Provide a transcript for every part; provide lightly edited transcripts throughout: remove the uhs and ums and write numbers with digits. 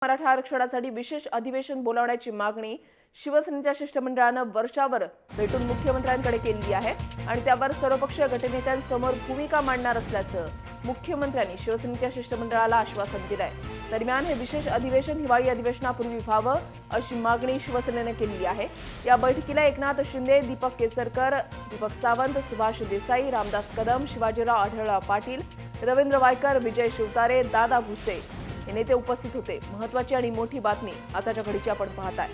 मराठा आरक्षणासाठी विशेष अधिवेशन बोलावण्याची मागणी शिवसेनेच्या शिष्टमंडळानं वर्षावर भेटून मुख्यमंत्र्यांकडे केली आहे आणि त्यावर सर्वपक्षीय गटनेत्यांसमोर भूमिका मांडणार असल्याचं मुख्यमंत्र्यांनी शिवसेनेच्या शिष्टमंडळाला आश्वासन दिलंय। दरम्यान हे विशेष अधिवेशन हिवाळी अधिवेशनापूर्वी व्हावं अशी मागणी शिवसेनेने केली आहे। या बैठकीला एकनाथ शिंदे, दीपक केसरकर, दीपक सावंत, सुभाष देसाई, रामदास कदम, शिवाजीराव आढळराव पाटील, रवींद्र वायकर, विजय शिवतारे, दादा भुसे हे नेते उपस्थित होते। महत्त्वाची आणि मोठी बातमी आताच्या घडीची आपण पाहताय।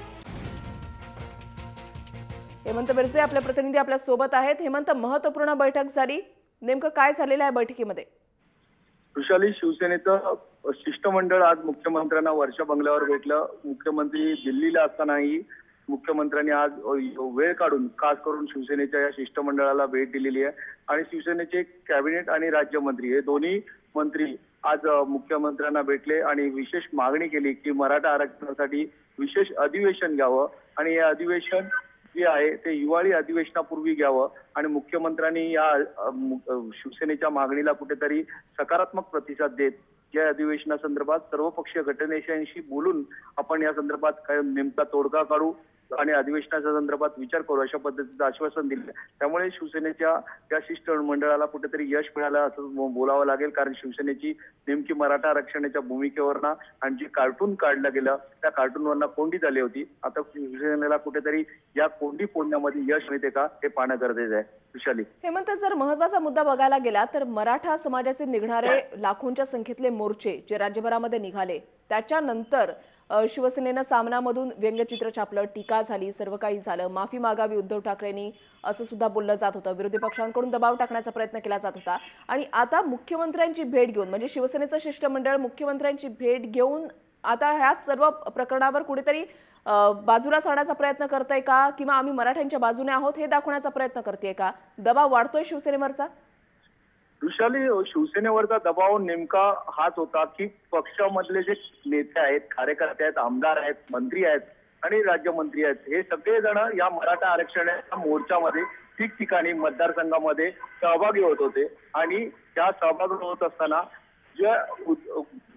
हेमंत बिरजे आपले प्रतिनिधी आपल्या सोबत आहेत। हेमंत, महत्त्वपूर्ण बैठक झाली, नेमकं काय झालेलं आहे बैठकीमध्ये? वृषाली, शिवसेनेचं शिष्टमंडळ आज मुख्यमंत्र्यांना वर्षा बंगल्यावर भेटलं। मुख्यमंत्री दिल्लीला असतानाही मुख्यमंत्र्यांनी आज वेळ काढून खास करून शिवसेनेच्या या शिष्टमंडळाला भेट दिलेली आहे आणि शिवसेनेचे कॅबिनेट आणि राज्यमंत्री हे दोन्ही मंत्री आज मुख्यमंत्र्यांना भेटले आणि विशेष मागणी केली की मराठा आरक्षणासाठी विशेष अधिवेशन घ्यावं आणि हे अधिवेशन जे आहे ते हिवाळी अधिवेशनापूर्वी घ्यावं आणि मुख्यमंत्र्यांनी या शिवसेनेच्या मागणीला कुठेतरी सकारात्मक प्रतिसाद देत या अधिवेशनासंदर्भात सर्वपक्षीय गटनेत्यांशी बोलून आपण या संदर्भात काय नेमका तोडगा काढू आणि अधिवेशनाच्या संदर्भात विचार करू अशा पद्धतीचं आश्वासन दिलं। त्यामुळे शिवसेनेच्या या शिष्टमंडळाला कुठेतरी यश मिळालं असं बोलावं लागेल, कारण शिवसेनेची नेमकी मराठा आरक्षणाच्या भूमिकेवरनं आणि जे कार्टून काढलं गेलं त्या कार्टूनवरनं कोंडी झाली होती। आता शिवसेनेला कुठेतरी या कोंडी फोडण्यामध्ये यश मिळते का हे पाहणं गरजेचं आहे। विशाली, हेमंत, जर महत्त्वाचा मुद्दा बघायला गेला तर मराठा समाजाचे निघणारे लाखोंच्या संख्येतले मोर्चे जे राज्यभरामध्ये निघाले त्याच्यानंतर शिवसेनेनं सामनामधून व्यंगचित्र छापलं, टीका झाली, सर्व काही झालं, माफी मागावी उद्धव ठाकरेंनी असं सुद्धा बोललं जात होतं, विरोधी पक्षांकडून दबाव टाकण्याचा प्रयत्न केला जात होता आणि आता मुख्यमंत्र्यांची भेट घेऊन म्हणजे शिवसेनेचं शिष्टमंडळ मुख्यमंत्र्यांची भेट घेऊन आता ह्या सर्व प्रकरणावर कुठेतरी बाजूला सारण्याचा प्रयत्न करतंय का किंवा आम्ही मराठ्यांच्या बाजूने आहोत हे दाखवण्याचा प्रयत्न करतेय का? दबाव वाढतोय शिवसेनेवरचा? वृषाली, शिवसेनेवरचा दबाव नेमका हाच होता की पक्षामधले जे नेते आहेत, कार्यकर्ते आहेत, आमदार आहेत, मंत्री आहेत आणि राज्यमंत्री आहेत, हे सगळेजण या मराठा आरक्षणाच्या मोर्चामध्ये ठिकठिकाणी मतदारसंघामध्ये सहभागी होत होते आणि त्या सहभागी होत असताना ज्या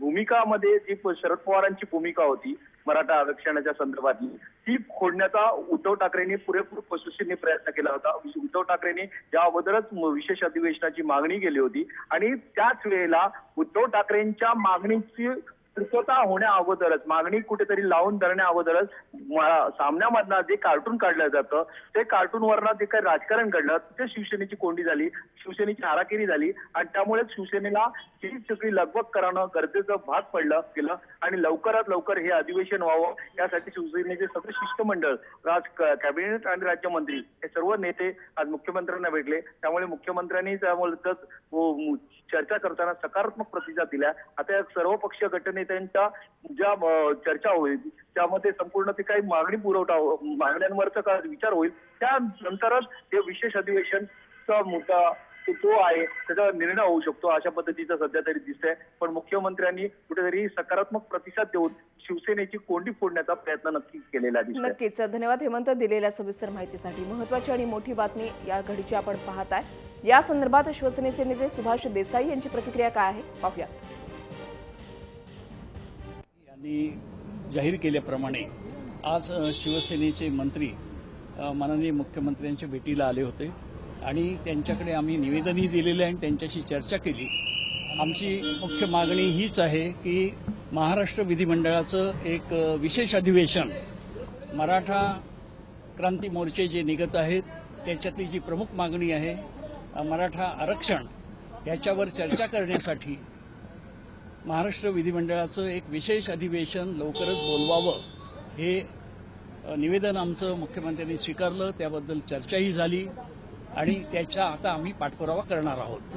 भूमिकामध्ये जी शरद पवारांची भूमिका होती मराठा आरक्षणाच्या संदर्भातली ती खोडण्याचा उद्धव ठाकरेंनी पुरेपूर पसुशीने प्रयत्न केला होता। उद्धव ठाकरेंनी या अगोदरच विशेष अधिवेशनाची मागणी केली होती आणि त्याच वेळेला उद्धव ठाकरेंच्या मागणीची पूर्तता होण्या अगोदरच, मागणी कुठेतरी लावून धरण्या अगोदरच सामन्यामधनं जे कार्टून काढलं जातं ते कार्टूनवरनं जे काही राजकारण घडलं ते शिवसेनेची कोंडी झाली, शिवसेनेची हाराकिरी झाली आणि त्यामुळे शिवसेनेला ही सगळी लगबग करणं गरजेचं भाग पडलं गेलं आणि लवकरात लवकर हे अधिवेशन व्हावं यासाठी शिवसेनेचे सगळे शिष्टमंडळ, कॅबिनेट आणि राज्यमंत्री हे सर्व नेते आज मुख्यमंत्र्यांना भेटले। त्यामुळे मुख्यमंत्र्यांनी त्यामुळे चर्चा करताना सकारात्मक प्रतिसाद दिला। आता सर्वपक्षीय गटनेत्यांच्या ज्या चर्चा होईल त्यामध्ये संपूर्ण ते काही मागणी पुरवठा मागण्यांवरचा काय विचार होईल त्यानंतरच हे विशेष अधिवेशनचा मुद्दा तो आहे त्याचा निर्णय होऊ शकतो अशा पद्धतीचं सध्या तरी दिसतंय। पण मुख्यमंत्र्यांनी कुठेतरी सकारात्मक प्रतिसाद देऊन शिवसेनेची कोंडी फोडण्याचा प्रयत्न नक्कीच केलेला दिसतोय। नक्कीच, धन्यवाद हेमंत दिलेल्या सविस्तर माहितीसाठी। महत्त्वाची आणि मोठी बातमी या घडीची आपण पाहताय। या संदर्भात शिवसेनेचे नेते सुभाष देसाई यांची प्रतिक्रिया काय आहे पाहूया। यांनी जाहीर केल्याप्रमाणे आज शिवसेनेचे मंत्री माननीय मुख्यमंत्र्यांच्या भेटीला आले होते आणि त्यांच्याकडे आम्ही निवेदनही दिलेले आहे आणि त्यांच्याशी चर्चा केली। आमची मुख्य मागणी हीच आहे की महाराष्ट्र विधिमंडळाचं एक विशेष अधिवेशन मराठा क्रांती मोर्चे जे निघत आहेत त्याच्यातली जी प्रमुख मागणी आहे मराठा आरक्षण याच्यावर चर्चा करण्यासाठी महाराष्ट्र विधिमंडळाचं एक विशेष अधिवेशन लवकरच बोलवावं हे निवेदन आमचं मुख्यमंत्र्यांनी स्वीकारलं, त्याबद्दल चर्चाही झाली आणि त्याचा आता आम्ही पाठपुरावा करणार आहोत।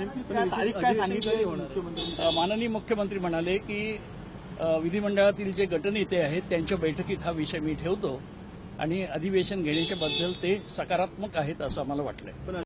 माननीय मुख्यमंत्री म्हणाले की विधिमंडळातील जे गटनेते आहेत त्यांच्या बैठकीत हा विषय मी ठेवतो आणि अधिवेशन घेण्याच्या बद्दल ते सकारात्मक आहेत असं आम्हाला वाटलंय।